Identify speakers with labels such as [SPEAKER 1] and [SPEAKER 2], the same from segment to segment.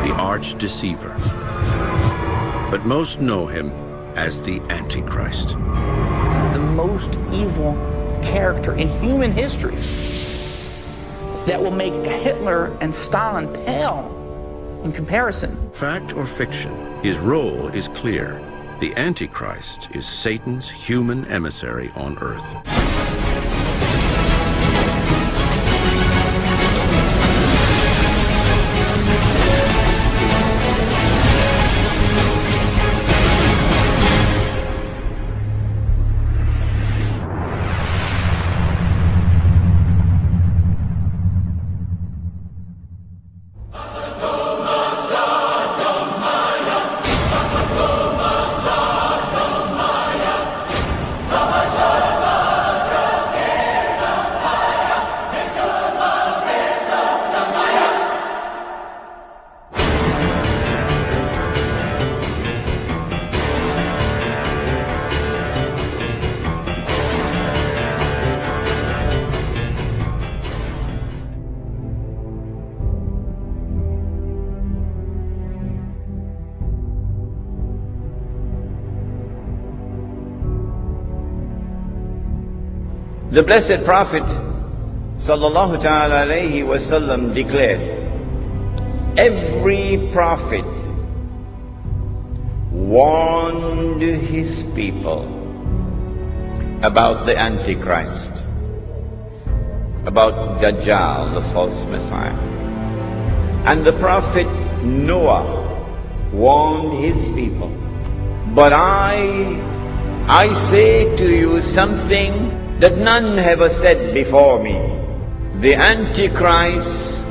[SPEAKER 1] the arch deceiver. But most know him as the Antichrist.
[SPEAKER 2] The most evil character in human history that will make Hitler and Stalin pale in comparison.
[SPEAKER 1] Fact or fiction, his role is clear. The Antichrist is Satan's human emissary on earth.
[SPEAKER 3] The Blessed Prophet sallallahu ta'ala alayhi wasallam declared, every prophet warned his people about the Antichrist, about Dajjal, the false Messiah. And the Prophet Noah warned his people. But I say to you something that none have said before me. The Antichrist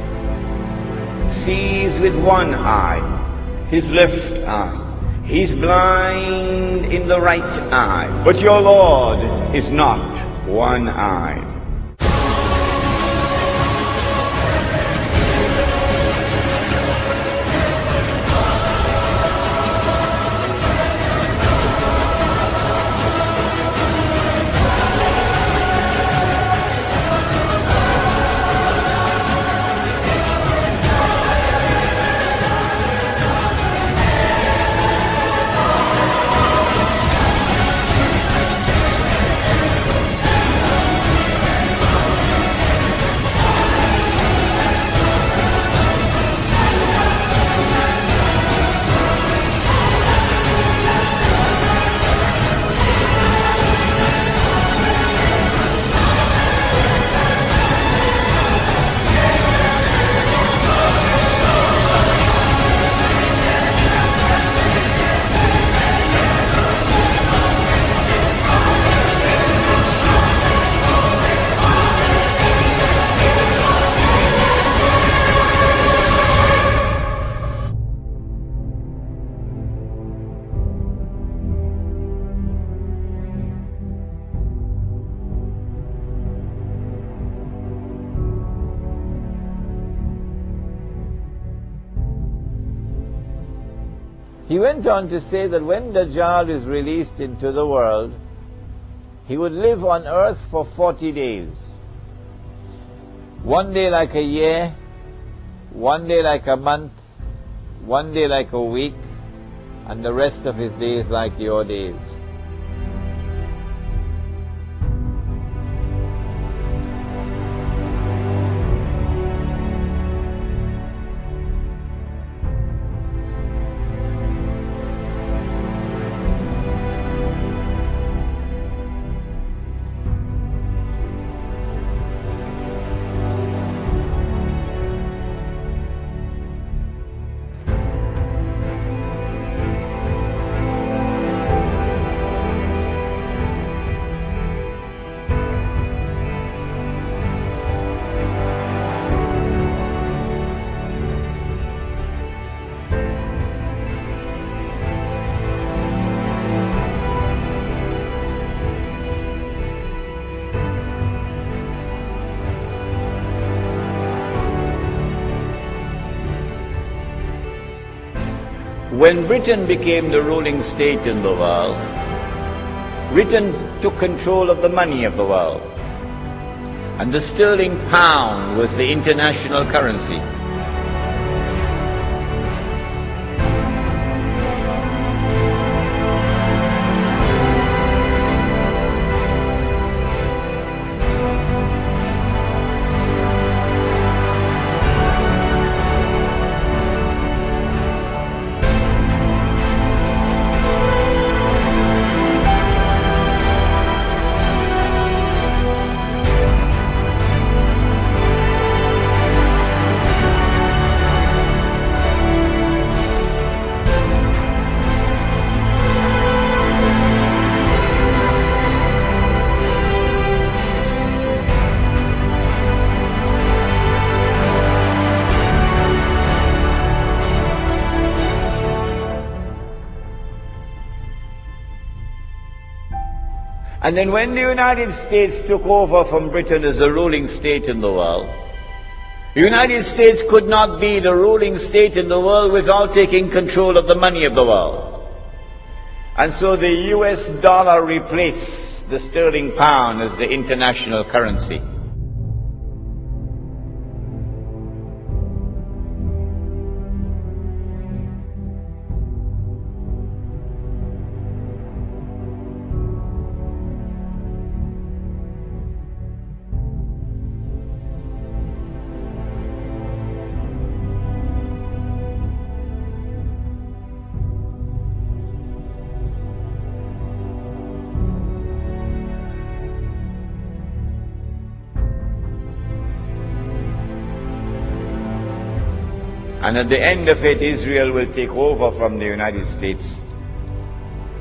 [SPEAKER 3] sees with one eye, his left eye. He's blind in the right eye. But your Lord is not one-eyed. He went on to say that when Dajjal is released into the world, he would live on earth for 40 days. One day like a year, one day like a month, one day like a week, and the rest of his days like your days. When Britain became the ruling state in the world, Britain took control of the money of the world, and the sterling pound was the international currency. And then when the United States took over from Britain as the ruling state in the world, the United States could not be the ruling state in the world without taking control of the money of the world. And so the US dollar replaced the sterling pound as the international currency. And at the end of it, Israel will take over from the United States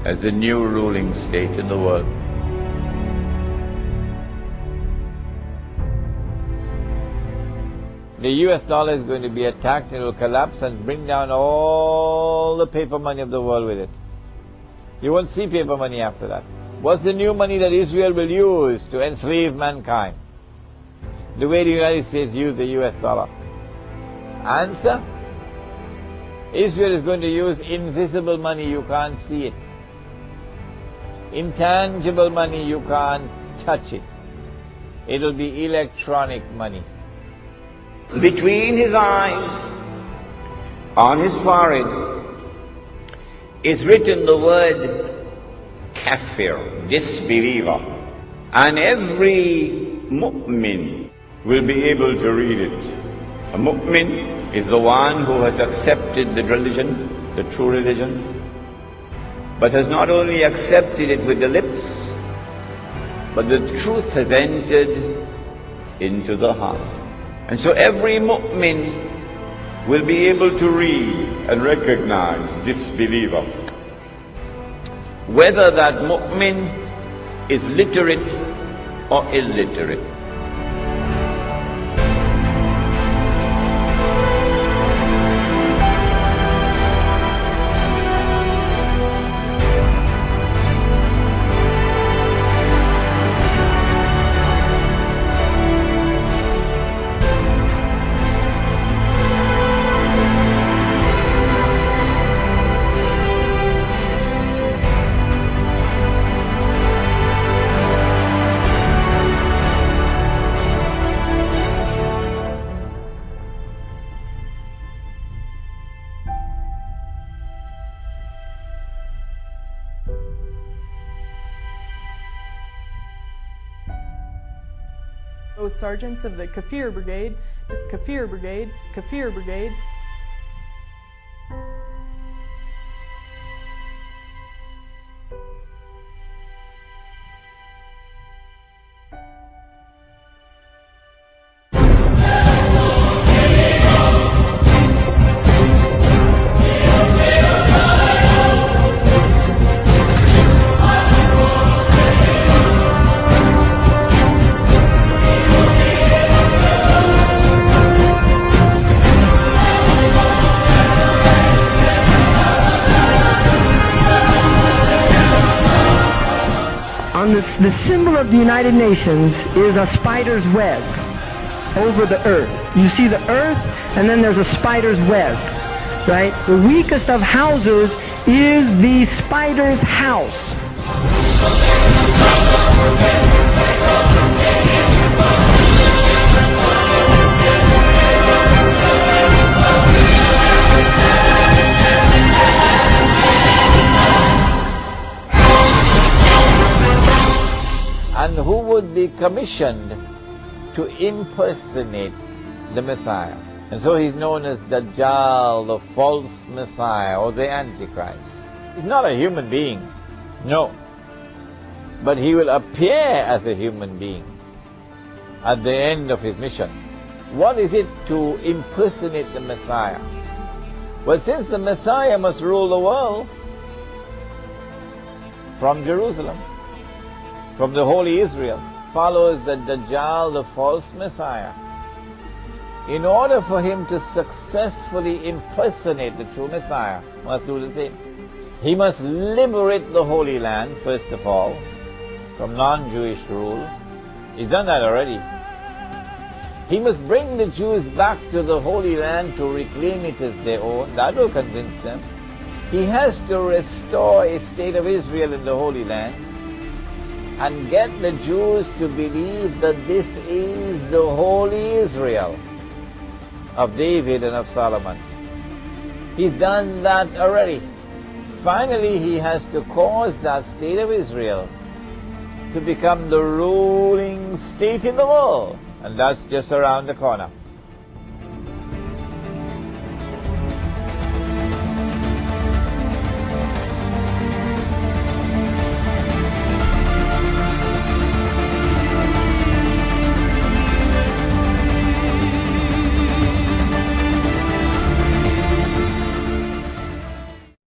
[SPEAKER 3] as the new ruling state in the world. The US dollar is going to be attacked and it will collapse and bring down all the paper money of the world with it. You won't see paper money after that. What's the new money that Israel will use to enslave mankind? The way the United States used the US dollar. Answer? Israel is going to use invisible money, you can't see it. Intangible money, you can't touch it. It'll be electronic money. Between his eyes, on his forehead, is written the word kafir, disbeliever. And every mu'min will be able to read it. A mu'min is the one who has accepted the religion, the true religion, but has not only accepted it with the lips, but the truth has entered into the heart. And so every mu'min will be able to read and recognize disbeliever. Whether that mu'min is literate or illiterate.
[SPEAKER 4] Both sergeants of the Kafir Brigade, Kafir Brigade, Kafir Brigade.
[SPEAKER 5] The symbol of the United Nations is a spider's web over the earth. You see the earth, and then there's a spider's web, right? The weakest of houses is the spider's house.
[SPEAKER 3] And who would be commissioned to impersonate the Messiah. And so he's known as Dajjal, the false Messiah, or the Antichrist. He's not a human being, no. But he will appear as a human being at the end of his mission. What is it to impersonate the Messiah? Well, since the Messiah must rule the world from Jerusalem, from the Holy Israel, follows the Dajjal, the false Messiah. In order for him to successfully impersonate the true Messiah, must do the same. He must liberate the Holy Land, first of all, from non-Jewish rule. He's done that already. He must bring the Jews back to the Holy Land to reclaim it as their own. That will convince them. He has to restore a state of Israel in the Holy Land and get the Jews to believe that this is the holy Israel of David and of Solomon. He's done that already. Finally, he has to cause that state of Israel to become the ruling state in the world. And that's just around the corner.